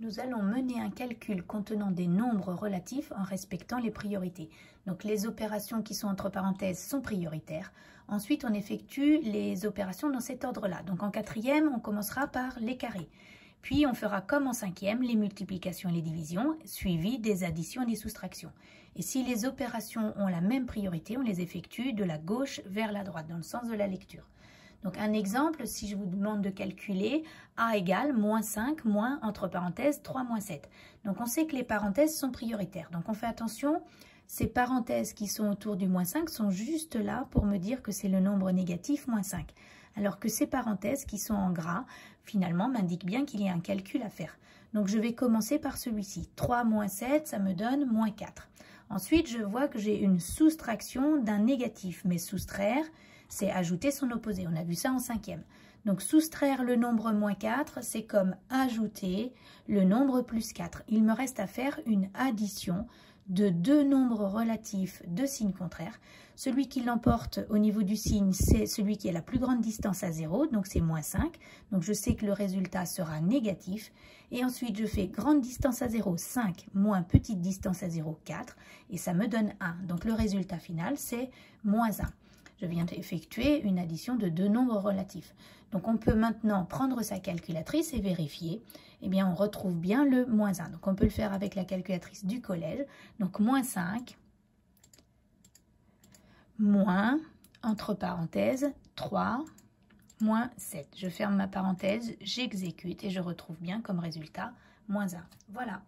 Nous allons mener un calcul contenant des nombres relatifs en respectant les priorités. Donc les opérations qui sont entre parenthèses sont prioritaires. Ensuite, on effectue les opérations dans cet ordre-là. Donc en quatrième, on commencera par les carrés. Puis on fera comme en cinquième, les multiplications et les divisions, suivies des additions et des soustractions. Et si les opérations ont la même priorité, on les effectue de la gauche vers la droite, dans le sens de la lecture. Donc un exemple, si je vous demande de calculer A égale moins 5 moins, entre parenthèses, 3 moins 7. Donc on sait que les parenthèses sont prioritaires. Donc on fait attention, ces parenthèses qui sont autour du moins 5 sont juste là pour me dire que c'est le nombre négatif moins 5. Alors que ces parenthèses qui sont en gras, finalement, m'indiquent bien qu'il y a un calcul à faire. Donc je vais commencer par celui-ci. 3 moins 7, ça me donne moins 4. Ensuite, je vois que j'ai une soustraction d'un négatif, mais soustraire, c'est ajouter son opposé. On a vu ça en cinquième. Donc, soustraire le nombre moins 4, c'est comme ajouter le nombre plus 4. Il me reste à faire une addition de deux nombres relatifs de signes contraires. Celui qui l'emporte au niveau du signe, c'est celui qui a la plus grande distance à 0, donc c'est moins 5. Donc, je sais que le résultat sera négatif. Et ensuite, je fais grande distance à 0, 5, moins petite distance à 0, 4. Et ça me donne 1. Donc, le résultat final, c'est moins 1. Je viens d'effectuer une addition de deux nombres relatifs. Donc, on peut maintenant prendre sa calculatrice et vérifier. Eh bien, on retrouve bien le moins 1. Donc, on peut le faire avec la calculatrice du collège. Donc, moins 5, moins, entre parenthèses, 3, moins 7. Je ferme ma parenthèse, j'exécute et je retrouve bien comme résultat moins 1. Voilà.